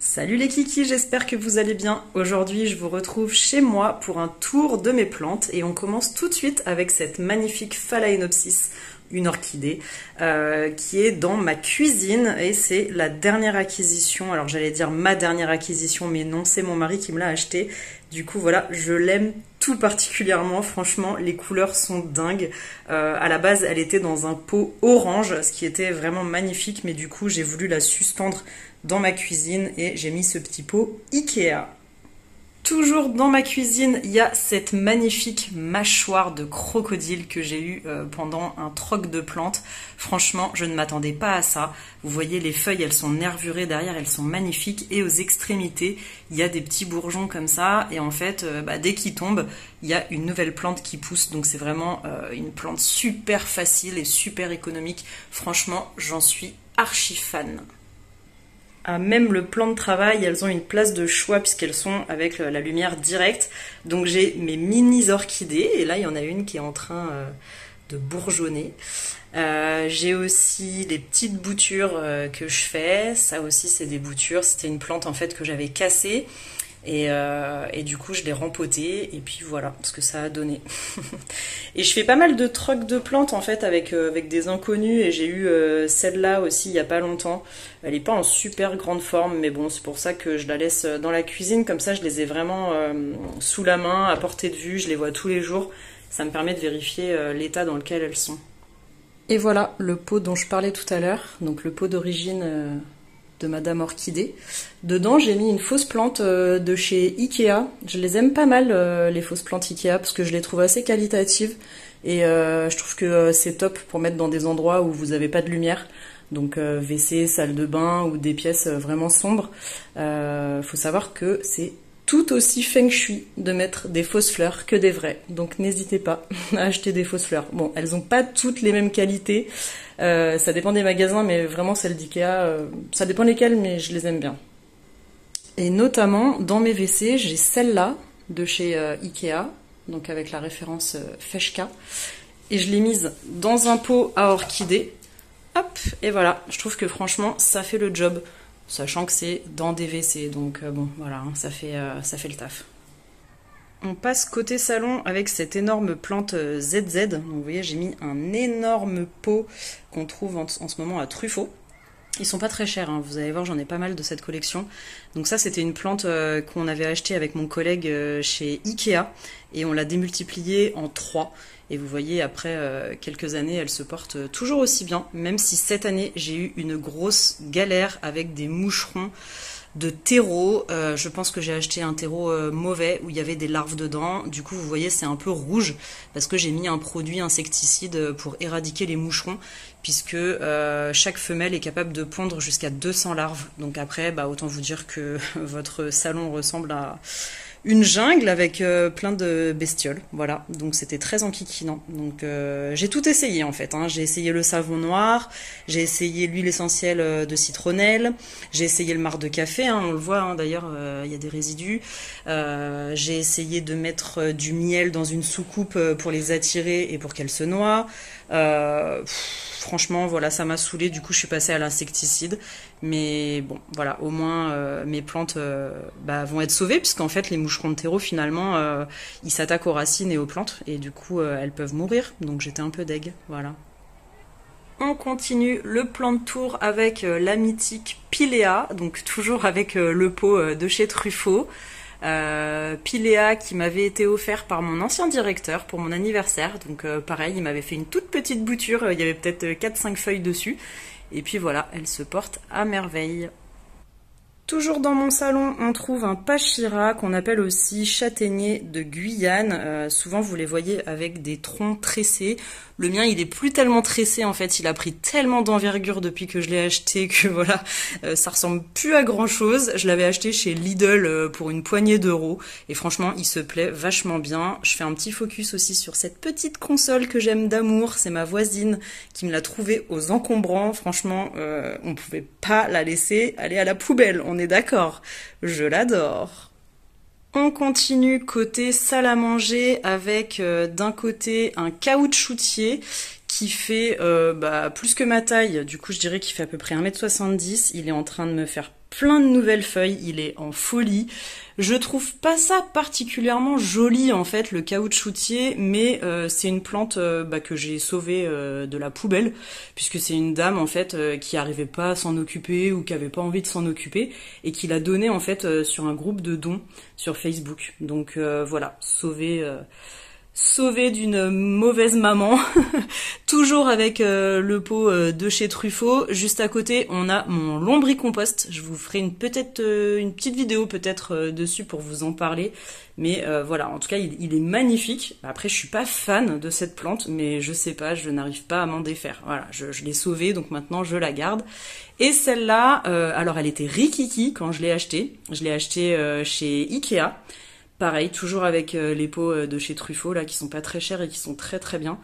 Salut les kikis, j'espère que vous allez bien. Aujourd'hui, je vous retrouve chez moi pour un tour de mes plantes et on commence tout de suite avec cette magnifique Phalaenopsis, une orchidée, qui est dans ma cuisine et c'est la dernière acquisition. Alors j'allais dire ma dernière acquisition, mais non, c'est mon mari qui me l'a acheté. Du coup, voilà, je l'aime tout particulièrement. Franchement, les couleurs sont dingues. À la base, elle était dans un pot orange, ce qui était vraiment magnifique, mais du coup, j'ai voulu la suspendre dans ma cuisine et j'ai mis ce petit pot Ikea. Toujours dans ma cuisine, il y a cette magnifique mâchoire de crocodile que j'ai eue pendant un troc de plantes. Franchement, je ne m'attendais pas à ça. Vous voyez, les feuilles, elles sont nervurées derrière, elles sont magnifiques. Et aux extrémités, il y a des petits bourgeons comme ça. Et en fait, dès qu'ils tombent, il y a une nouvelle plante qui pousse. Donc c'est vraiment une plante super facile et super économique. Franchement, j'en suis archi fan. Même le plan de travail, elles ont une place de choix puisqu'elles sont avec la lumière directe. Donc j'ai mes mini orchidées et là il y en a une qui est en train de bourgeonner. J'ai aussi les petites boutures que je fais. Ça aussi c'est des boutures. C'était une plante en fait que j'avais cassée. Et du coup je l'ai rempotée et puis voilà ce que ça a donné. Et je fais pas mal de trocs de plantes en fait avec des inconnus et j'ai eu celle-là aussi il y a pas longtemps. Elle est pas en super grande forme mais bon c'est pour ça que je la laisse dans la cuisine, comme ça je les ai vraiment sous la main, à portée de vue, je les vois tous les jours. Ça me permet de vérifier l'état dans lequel elles sont. Et voilà le pot dont je parlais tout à l'heure, donc le pot d'origine de Madame Orchidée. Dedans, j'ai mis une fausse plante de chez Ikea. Je les aime pas mal, les fausses plantes Ikea, parce que je les trouve assez qualitatives. Et je trouve que c'est top pour mettre dans des endroits où vous n'avez pas de lumière. Donc WC, salle de bain ou des pièces vraiment sombres. Faut savoir que c'est tout aussi feng shui de mettre des fausses fleurs que des vraies. Donc n'hésitez pas à acheter des fausses fleurs. Bon, elles n'ont pas toutes les mêmes qualités. Ça dépend des magasins, mais vraiment celles d'Ikea, ça dépend lesquelles, mais je les aime bien. Et notamment, dans mes WC, j'ai celle-là de chez Ikea, donc avec la référence Feshka. Et je l'ai mise dans un pot à orchidées. Hop, et voilà. Je trouve que franchement, ça fait le job. Sachant que c'est dans des WC, donc bon, voilà, hein, ça fait le taf. On passe côté salon avec cette énorme plante ZZ. Donc vous voyez, j'ai mis un énorme pot qu'on trouve en ce moment à Truffaut. Ils sont pas très chers, hein. Vous allez voir, j'en ai pas mal de cette collection. Donc ça, c'était une plante qu'on avait achetée avec mon collègue chez Ikea. Et on l'a démultipliée en 3. Et vous voyez, après quelques années, elle se porte toujours aussi bien. Même si cette année, j'ai eu une grosse galère avec des moucherons de terreau. Je pense que j'ai acheté un terreau mauvais où il y avait des larves dedans. Du coup, vous voyez, c'est un peu rouge parce que j'ai mis un produit insecticide pour éradiquer les moucherons, puisque chaque femelle est capable de pondre jusqu'à 200 larves. Donc après, autant vous dire que votre salon ressemble à une jungle avec plein de bestioles, voilà, donc c'était très enquiquinant. Donc j'ai tout essayé en fait, hein. J'ai essayé le savon noir, j'ai essayé l'huile essentielle de citronnelle, j'ai essayé le marc de café, hein, on le voit, hein, d'ailleurs il y a des résidus. J'ai essayé de mettre du miel dans une soucoupe pour les attirer et pour qu'elles se noient. Franchement, voilà, ça m'a saoulée, du coup je suis passée à l'insecticide. Mais bon, voilà, au moins mes plantes vont être sauvées, puisqu'en fait les moucherons de terreau, finalement, ils s'attaquent aux racines et aux plantes, et du coup elles peuvent mourir, donc j'étais un peu deg, voilà. On continue le plan de tour avec la mythique Pilea, donc toujours avec le pot de chez Truffaut. Pilea qui m'avait été offert par mon ancien directeur pour mon anniversaire, donc pareil, il m'avait fait une toute petite bouture, il y avait peut-être 4-5 feuilles dessus, et puis voilà, elle se porte à merveille. Toujours dans mon salon, on trouve un pachira qu'on appelle aussi châtaignier de Guyane. Souvent, vous les voyez avec des troncs tressés. Le mien, il est plus tellement tressé en fait. Il a pris tellement d'envergure depuis que je l'ai acheté que voilà, ça ressemble plus à grand chose. Je l'avais acheté chez Lidl pour une poignée d'euros et franchement, il se plaît vachement bien. Je fais un petit focus aussi sur cette petite console que j'aime d'amour. C'est ma voisine qui me l'a trouvée aux encombrants. Franchement, on pouvait pas la laisser aller à la poubelle. On est d'accord, je l'adore. On continue côté salle à manger avec d'un côté un caoutchoutier qui fait plus que ma taille. Du coup, je dirais qu'il fait à peu près 1,70 m. Il est en train de me faire plein de nouvelles feuilles, il est en folie. Je trouve pas ça particulièrement joli en fait, le caoutchoutier, mais c'est une plante que j'ai sauvée de la poubelle, puisque c'est une dame en fait qui arrivait pas à s'en occuper ou qui avait pas envie de s'en occuper et qui l'a donnée en fait sur un groupe de dons sur Facebook. Donc voilà, sauvée d'une mauvaise maman, toujours avec le pot de chez Truffaut. Juste à côté, on a mon lombricompost. Je vous ferai une petite vidéo peut-être dessus pour vous en parler. Mais voilà, en tout cas, il est magnifique. Après, je suis pas fan de cette plante, mais je sais pas, je n'arrive pas à m'en défaire. Voilà, je l'ai sauvée, donc maintenant je la garde. Et celle-là, alors elle était rikiki quand je l'ai achetée. Je l'ai achetée chez Ikea. Pareil, toujours avec les pots de chez Truffaut là qui sont pas très chers et qui sont très très bien.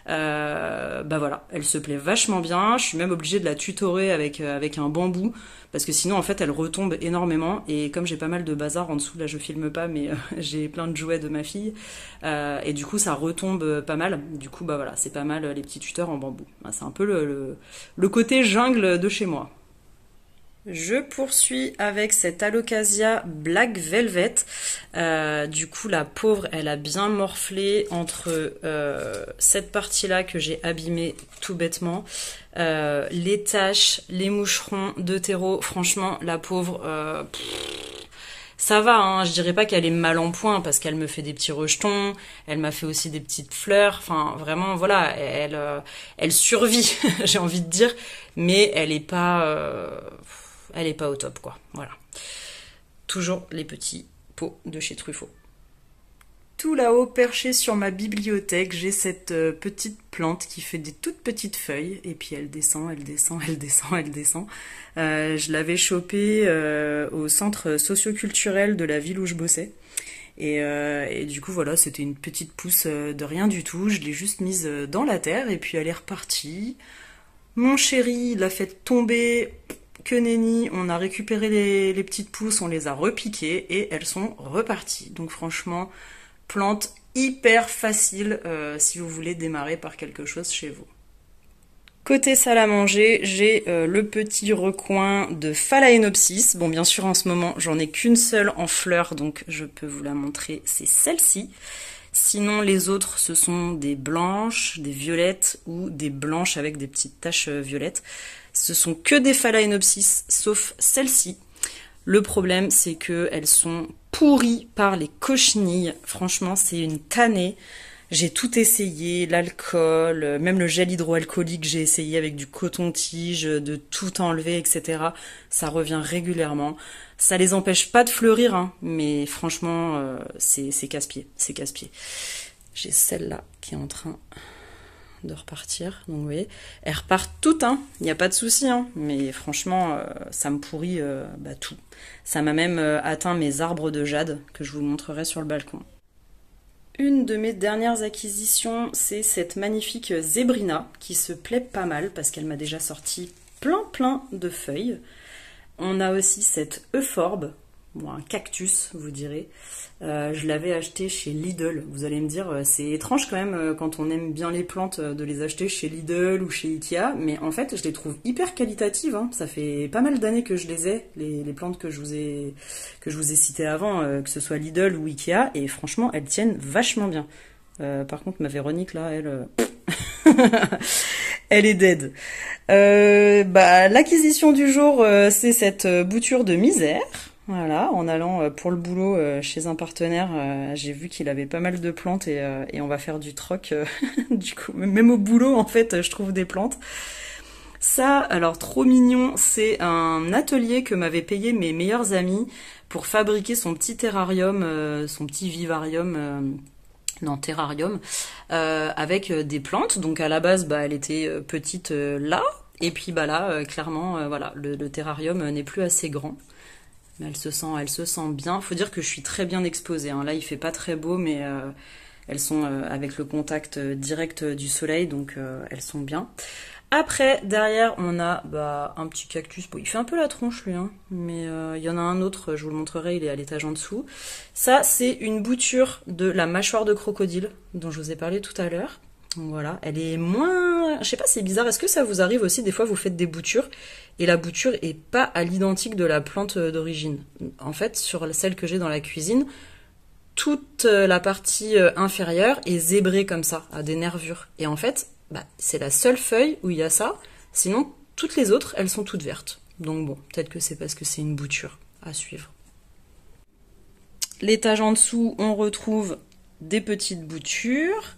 Voilà, elle se plaît vachement bien. Je suis même obligée de la tutorer avec un bambou parce que sinon en fait elle retombe énormément. Et comme j'ai pas mal de bazar en dessous, là je filme pas mais j'ai plein de jouets de ma fille et du coup ça retombe pas mal. Du coup voilà, c'est pas mal les petits tuteurs en bambou. C'est un peu le côté jungle de chez moi. Je poursuis avec cette Alocasia Black Velvet. Du coup, la pauvre, elle a bien morflé entre cette partie-là que j'ai abîmée tout bêtement, les taches, les moucherons de terreau. Franchement, la pauvre, ça va, hein, je dirais pas qu'elle est mal en point parce qu'elle me fait des petits rejetons, elle m'a fait aussi des petites fleurs, enfin vraiment voilà, elle survit, j'ai envie de dire, mais elle est pas au top quoi, voilà. Toujours les petits pots de chez Truffaut. Tout là-haut, perché sur ma bibliothèque, j'ai cette petite plante qui fait des toutes petites feuilles, et puis elle descend, elle descend, elle descend, elle descend. Je l'avais chopée au centre socio-culturel de la ville où je bossais. Et du coup, voilà, c'était une petite pousse de rien du tout. Je l'ai juste mise dans la terre, et puis elle est repartie. Mon chéri l'a fait tomber, que nenni, on a récupéré les petites pousses, on les a repiquées, et elles sont reparties. Donc franchement, plante hyper facile si vous voulez démarrer par quelque chose chez vous. Côté salle à manger, j'ai le petit recoin de Phalaenopsis. Bon, bien sûr, en ce moment, j'en ai qu'une seule en fleurs, donc je peux vous la montrer, c'est celle-ci. Sinon, les autres, ce sont des blanches, des violettes ou des blanches avec des petites taches violettes. Ce sont que des Phalaenopsis, sauf celle-ci. Le problème, c'est qu'elles sont pourries par les cochenilles. Franchement, c'est une tannée. J'ai tout essayé, l'alcool, même le gel hydroalcoolique, j'ai essayé avec du coton-tige, de tout enlever, etc. Ça revient régulièrement. Ça les empêche pas de fleurir, hein, mais franchement, c'est casse-pied, c'est casse-pied. J'ai celle-là qui est en train de repartir, donc vous voyez, elles repartent toutes, hein, il n'y a pas de souci, hein, mais franchement, ça me pourrit tout. Ça m'a même atteint mes arbres de jade, que je vous montrerai sur le balcon. Une de mes dernières acquisitions, c'est cette magnifique Zébrina, qui se plaît pas mal, parce qu'elle m'a déjà sorti plein de feuilles. On a aussi cette Euphorbe, bon, un cactus, vous direz. Je l'avais acheté chez Lidl. Vous allez me dire, c'est étrange quand même quand on aime bien les plantes de les acheter chez Lidl ou chez Ikea, mais en fait je les trouve hyper qualitatives, hein. Ça fait pas mal d'années que je les ai, les plantes que je vous ai citées avant, que ce soit Lidl ou Ikea, et franchement elles tiennent vachement bien. Par contre ma Véronique là, elle elle est dead. L'acquisition du jour, c'est cette bouture de misère. Voilà, en allant pour le boulot chez un partenaire, j'ai vu qu'il avait pas mal de plantes et on va faire du troc. Du coup, même au boulot, en fait, je trouve des plantes. Ça, alors trop mignon, c'est un atelier que m'avaient payé mes meilleurs amis pour fabriquer son petit terrarium, son petit vivarium. Terrarium, avec des plantes. Donc à la base, elle était petite là, et puis là, clairement, voilà, le terrarium n'est plus assez grand. Mais elle se sent bien. Faut dire que je suis très bien exposée, hein. Là, il fait pas très beau, mais elles sont avec le contact direct du soleil, donc elles sont bien. Après, derrière, on a un petit cactus. Bon, il fait un peu la tronche, lui, hein, mais il y en a un autre, je vous le montrerai, il est à l'étage en dessous. Ça, c'est une bouture de la mâchoire de crocodile, dont je vous ai parlé tout à l'heure. Donc voilà, elle est moins... Je sais pas, c'est bizarre. Est-ce que ça vous arrive aussi, des fois, vous faites des boutures et la bouture est pas à l'identique de la plante d'origine. En fait, sur celle que j'ai dans la cuisine, toute la partie inférieure est zébrée comme ça, à des nervures. Et en fait, bah, c'est la seule feuille où il y a ça. Sinon, toutes les autres, elles sont toutes vertes. Donc bon, peut-être que c'est parce que c'est une bouture à suivre. L'étage en dessous, on retrouve des petites boutures.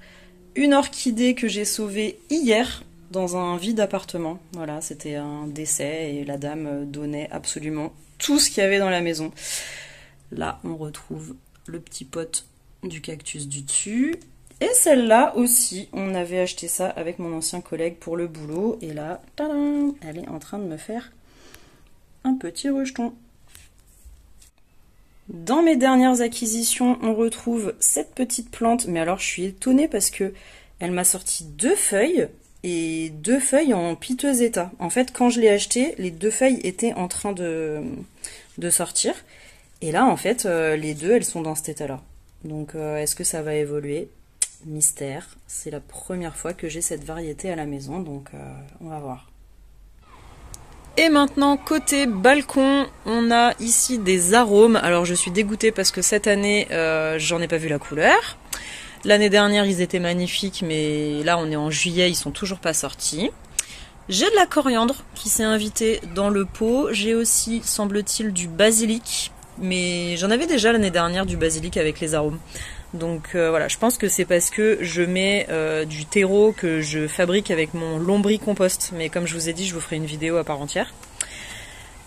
Une orchidée que j'ai sauvée hier dans un vide appartement. Voilà, c'était un décès et la dame donnait absolument tout ce qu'il y avait dans la maison. Là, on retrouve le petit pot du cactus du dessus. Et celle-là aussi, on avait acheté ça avec mon ancien collègue pour le boulot. Et là, tadam, elle est en train de me faire un petit rejeton. Dans mes dernières acquisitions, on retrouve cette petite plante. Mais alors, je suis étonnée parce que elle m'a sorti 2 feuilles et 2 feuilles en piteux état. En fait, quand je l'ai acheté, les 2 feuilles étaient en train de sortir. Et là, en fait, les 2, elles sont dans cet état-là. Donc, est-ce que ça va évoluer? Mystère. C'est la première fois que j'ai cette variété à la maison, donc on va voir. Et maintenant, côté balcon, on a ici des arômes. Alors, je suis dégoûtée parce que cette année, j'en ai pas vu la couleur. L'année dernière, ils étaient magnifiques, mais là, on est en juillet, ils sont toujours pas sortis. J'ai de la coriandre qui s'est invitée dans le pot. J'ai aussi, semble-t-il, du basilic. Mais j'en avais déjà l'année dernière du basilic avec les arômes. Donc voilà, je pense que c'est parce que je mets du terreau que je fabrique avec mon lombricompost. Mais comme je vous ai dit, je vous ferai une vidéo à part entière.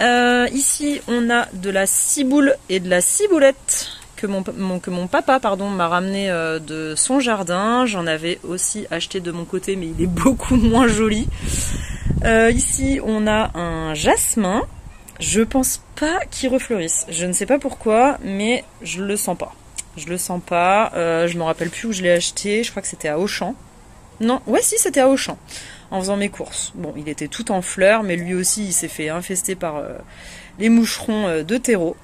Ici, on a de la ciboule et de la ciboulette que mon papa m'a ramené de son jardin. J'en avais aussi acheté de mon côté, mais il est beaucoup moins joli. Ici, on a un jasmin. Je pense pas qu'il refleurisse. Je ne sais pas pourquoi, mais je le sens pas. Je le sens pas. Je me rappelle plus où je l'ai acheté. Je crois que c'était à Auchan. Non, ouais, si, c'était à Auchan. En faisant mes courses. Bon, il était tout en fleurs, mais lui aussi, il s'est fait infester par les moucherons de terreau.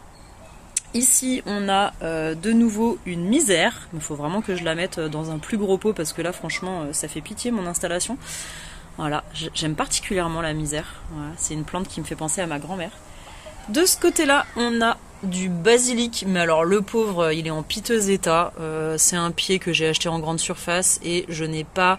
Ici, on a de nouveau une misère. Il faut vraiment que je la mette dans un plus gros pot parce que là, franchement, ça fait pitié mon installation. Voilà, j'aime particulièrement la misère. Voilà, c'est une plante qui me fait penser à ma grand-mère. De ce côté-là, on a du basilic, mais alors le pauvre, il est en piteux état. C'est un pied que j'ai acheté en grande surface et je n'ai pas...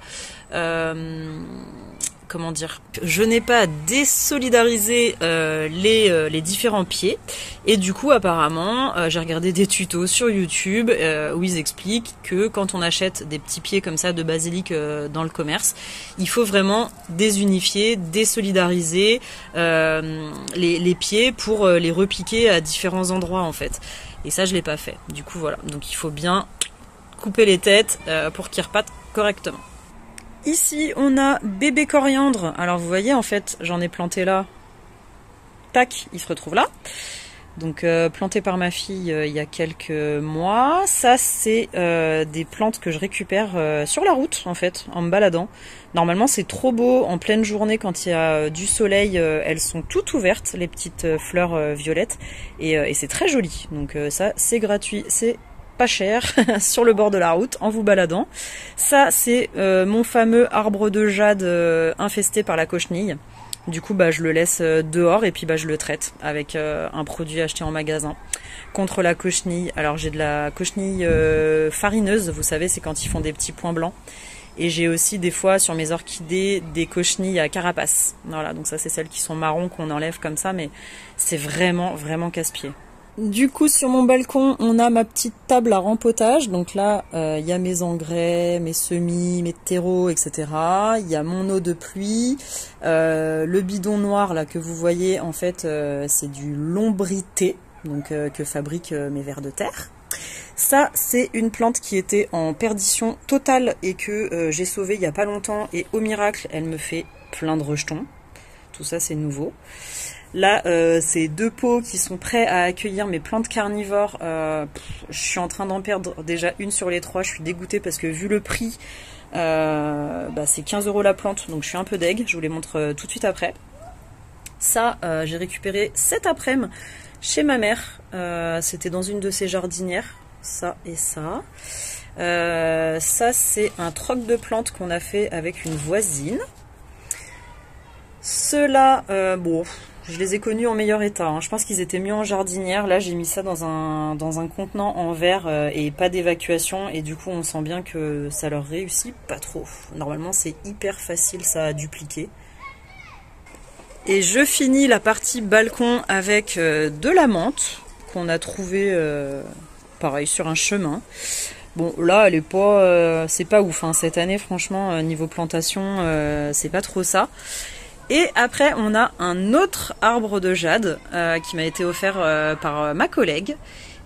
comment dire, je n'ai pas désolidarisé les différents pieds et du coup apparemment j'ai regardé des tutos sur YouTube où ils expliquent que quand on achète des petits pieds comme ça de basilic dans le commerce, il faut vraiment désunifier, désolidariser les pieds pour les repiquer à différents endroits en fait. Et ça je l'ai pas fait. Du coup voilà, donc il faut bien couper les têtes pour qu'ils repartent correctement. Ici, on a bébé coriandre. Alors, vous voyez, en fait, j'en ai planté là. Tac, il se retrouve là. Donc, planté par ma fille il y a quelques mois. Ça, c'est des plantes que je récupère sur la route, en fait, en me baladant. Normalement, c'est trop beau. En pleine journée, quand il y a du soleil, elles sont toutes ouvertes, les petites fleurs violettes. Et c'est très joli. Donc, ça, c'est gratuit. C'est pas cher sur le bord de la route en vous baladant. Ça c'est mon fameux arbre de jade infesté par la cochenille. Du coup bah je le laisse dehors et puis bah je le traite avec un produit acheté en magasin contre la cochenille. Alors j'ai de la cochenille farineuse, vous savez c'est quand ils font des petits points blancs. Et j'ai aussi des fois sur mes orchidées des cochenilles à carapace. Voilà, donc ça c'est celles qui sont marrons qu'on enlève comme ça, mais c'est vraiment casse-pied. Du coup, sur mon balcon, on a ma petite table à rempotage. Donc là, il y a mes engrais, mes semis, mes terreaux, etc. Il y a mon eau de pluie. Le bidon noir là que vous voyez, en fait, c'est du lombrité, donc que fabriquent mes vers de terre. Ça, c'est une plante qui était en perdition totale et que j'ai sauvée il n'y a pas longtemps. Et au miracle, elle me fait plein de rejetons. Tout ça, c'est nouveau. Là, c'est 2 pots qui sont prêts à accueillir mes plantes carnivores. Je suis en train d'en perdre déjà une sur les 3. Je suis dégoûtée parce que vu le prix, c'est 15 € la plante. Donc je suis un peu deg. Je vous les montre tout de suite après. Ça, j'ai récupéré cet après-midi chez ma mère. C'était dans une de ses jardinières. ça et ça. Ça, c'est un troc de plantes qu'on a fait avec une voisine. Ceux-là, bon, je les ai connus en meilleur état, hein. Je pense qu'ils étaient mieux en jardinière. Là, j'ai mis ça dans un contenant en verre et pas d'évacuation. Et du coup, on sent bien que ça leur réussit pas trop. Normalement, c'est hyper facile ça à dupliquer. Et je finis la partie balcon avec de la menthe qu'on a trouvée, pareil, sur un chemin. Bon, là, elle est pas, c'est pas ouf, hein. Cette année, franchement, niveau plantation, c'est pas trop ça. Et après, on a un autre arbre de jade qui m'a été offert par ma collègue.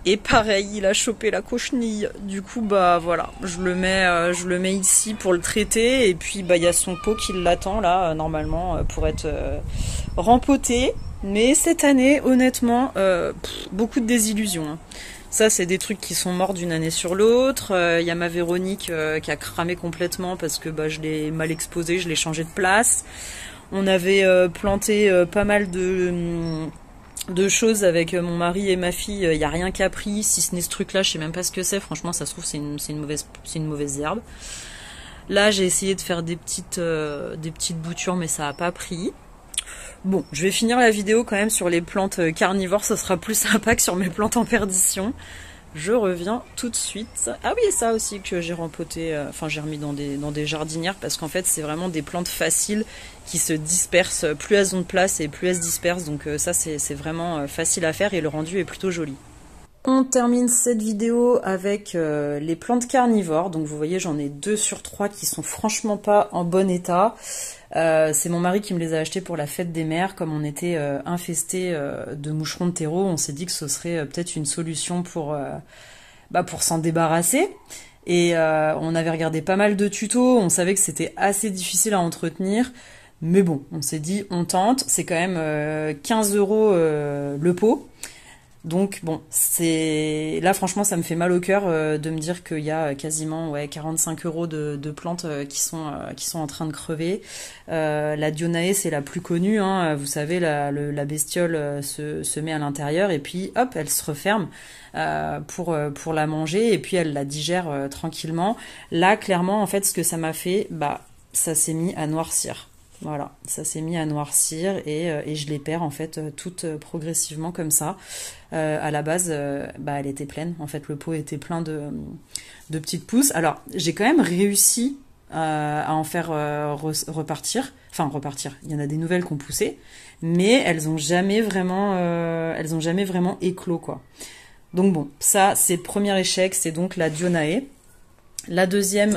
Et pareil, il a chopé la cochenille. Du coup, bah voilà, je le mets ici pour le traiter. Et puis, bah il y a son pot qui l'attend là, normalement, pour être rempoté. Mais cette année, honnêtement, beaucoup de désillusions, hein. Ça, c'est des trucs qui sont morts d'une année sur l'autre. Il y a ma Véronique qui a cramé complètement parce que bah, je l'ai mal exposé, je l'ai changé de place. On avait planté pas mal de choses avec mon mari et ma fille. Il n'y a rien qui a pris, si ce n'est ce truc-là, je sais même pas ce que c'est. Franchement, ça se trouve, c'est une mauvaise herbe. Là, j'ai essayé de faire des petites boutures, mais ça n'a pas pris. Bon, je vais finir la vidéo quand même sur les plantes carnivores, ce sera plus sympa que sur mes plantes en perdition. Je reviens tout de suite. Ah oui, et ça aussi que j'ai rempoté, enfin j'ai remis dans des jardinières parce qu'en fait c'est vraiment des plantes faciles qui se dispersent. Plus elles ont de place et plus elles se dispersent, donc ça c'est vraiment facile à faire et le rendu est plutôt joli. On termine cette vidéo avec les plantes carnivores. Donc vous voyez, j'en ai 2 sur 3 qui sont franchement pas en bon état. C'est mon mari qui me les a achetés pour la fête des mères. Comme on était infesté de moucherons de terreau, on s'est dit que ce serait peut-être une solution pour s'en débarrasser. Et on avait regardé pas mal de tutos, on savait que c'était assez difficile à entretenir. Mais bon, on s'est dit, on tente. C'est quand même 15 € le pot. Donc bon, c'est là franchement ça me fait mal au cœur de me dire qu'il y a quasiment 45 € de plantes qui sont en train de crever. La Dionaea c'est la plus connue, hein. Vous savez la bestiole se met à l'intérieur et puis hop elle se referme pour la manger et puis elle la digère tranquillement. Là clairement en fait ce que ça m'a fait, bah ça s'est mis à noircir. Voilà, ça s'est mis à noircir et je les perds en fait toutes progressivement comme ça. À la base, elle était pleine. En fait, le pot était plein de petites pousses. Alors, j'ai quand même réussi à en faire repartir. Enfin, repartir. Il y en a des nouvelles qui ont poussé, mais elles ont jamais vraiment éclos quoi. Donc bon, ça c'est le premier échec. C'est donc la Dionaea. La deuxième,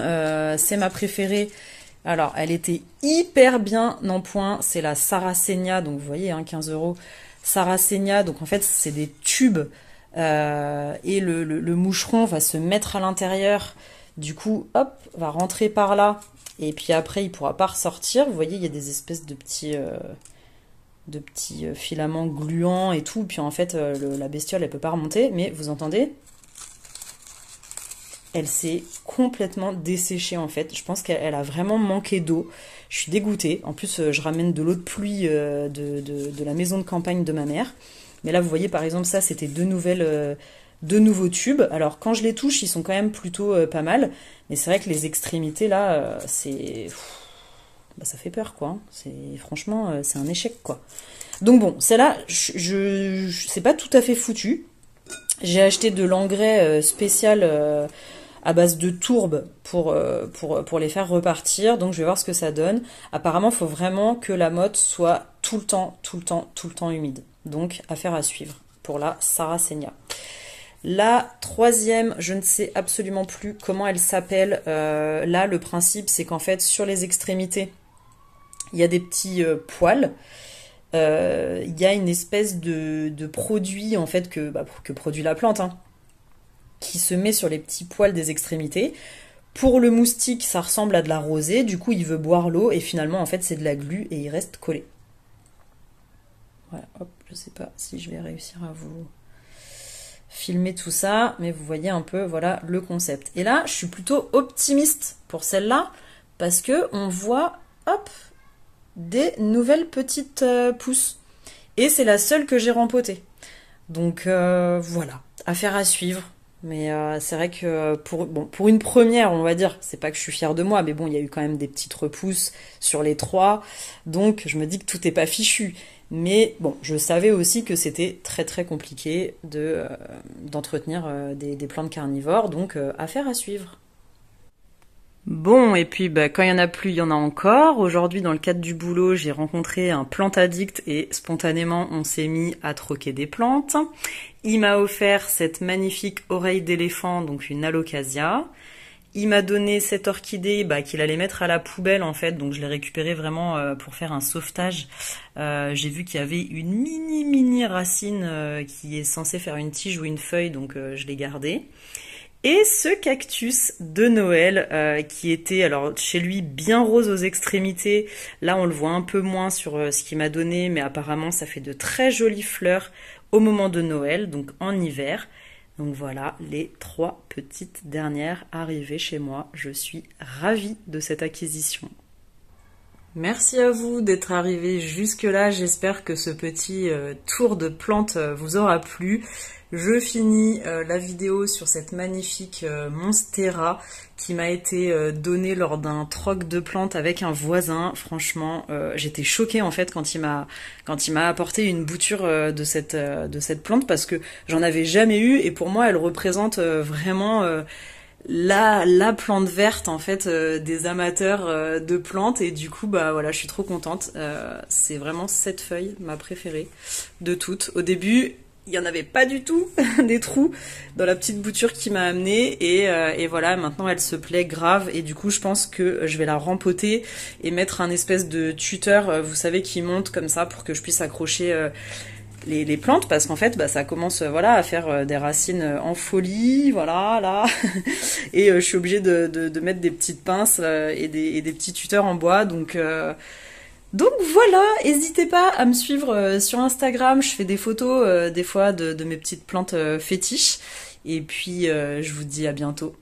c'est ma préférée. Alors, elle était hyper bien en point, c'est la Sarracenia, donc vous voyez, hein, 15 €. Sarracenia, donc en fait, c'est des tubes, et le moucheron va se mettre à l'intérieur, du coup, hop, va rentrer par là, et puis après, il pourra pas ressortir. Vous voyez, il y a des espèces de petits filaments gluants et tout, puis en fait, la bestiole, elle peut pas remonter, mais vous entendez ? Elle s'est complètement desséchée en fait. Je pense qu'elle a vraiment manqué d'eau. Je suis dégoûtée. En plus, je ramène de l'eau de pluie de la maison de campagne de ma mère. Mais là, vous voyez, par exemple, ça, c'était deux nouveaux tubes. Alors, quand je les touche, ils sont quand même plutôt pas mal. Mais c'est vrai que les extrémités, là, c'est... ça fait peur, quoi. Franchement, c'est un échec, quoi. Donc bon, celle-là, c'est pas tout à fait foutu. J'ai acheté de l'engrais spécial à base de tourbe pour les faire repartir. Donc je vais voir ce que ça donne. Apparemment, il faut vraiment que la motte soit tout le temps humide. Donc affaire à suivre pour la Sarracenia. La troisième, je ne sais absolument plus comment elle s'appelle. Là, le principe, c'est qu'en fait, sur les extrémités, il y a des petits poils. Il y a une espèce de produit en fait que produit la plante, hein, qui se met sur les petits poils des extrémités. Pour le moustique, ça ressemble à de la rosée, du coup il veut boire l'eau et finalement en fait c'est de la glu et il reste collé. Voilà, hop, je sais pas si je vais réussir à vous filmer tout ça, mais vous voyez un peu, voilà le concept. Et là, je suis plutôt optimiste pour celle-là parce que on voit, hop, des nouvelles petites pousses. Et c'est la seule que j'ai rempotée. Donc voilà, affaire à suivre. Mais c'est vrai que pour une première, on va dire, c'est pas que je suis fière de moi, mais bon, il y a eu quand même des petites repousses sur les 3, donc je me dis que tout n'est pas fichu. Mais bon, je savais aussi que c'était très très compliqué d'entretenir des plantes carnivores, donc affaire à suivre. Bon, et puis bah, quand il y en a plus, il y en a encore. Aujourd'hui, dans le cadre du boulot, j'ai rencontré un plant addict et spontanément, on s'est mis à troquer des plantes. Il m'a offert cette magnifique oreille d'éléphant, donc une alocasia. Il m'a donné cette orchidée bah, qu'il allait mettre à la poubelle en fait, donc je l'ai récupérée vraiment pour faire un sauvetage. J'ai vu qu'il y avait une mini racine qui est censée faire une tige ou une feuille, donc je l'ai gardée. Et ce cactus de Noël qui était alors chez lui bien rose aux extrémités, là on le voit un peu moins sur ce qu'il m'a donné, mais apparemment ça fait de très jolies fleurs au moment de Noël, donc en hiver. Donc voilà les 3 petites dernières arrivées chez moi. Je suis ravie de cette acquisition. Merci à vous d'être arrivés jusque-là. J'espère que ce petit tour de plantes vous aura plu. Je finis la vidéo sur cette magnifique Monstera qui m'a été donnée lors d'un troc de plantes avec un voisin. Franchement, j'étais choquée en fait quand il m'a apporté une bouture de cette plante parce que j'en avais jamais eu et pour moi elle représente vraiment la plante verte en fait des amateurs de plantes et du coup bah voilà je suis trop contente. C'est vraiment cette feuille ma préférée de toutes. Au début il y en avait pas du tout des trous dans la petite bouture qui m'a amenée et voilà maintenant elle se plaît grave et du coup je pense que je vais la rempoter et mettre un espèce de tuteur vous savez qui monte comme ça pour que je puisse accrocher les plantes parce qu'en fait bah, ça commence voilà à faire des racines en folie voilà là et je suis obligée de mettre des petites pinces et des petits tuteurs en bois donc voilà, n'hésitez pas à me suivre sur Instagram, je fais des photos des fois de mes petites plantes fétiches et puis je vous dis à bientôt.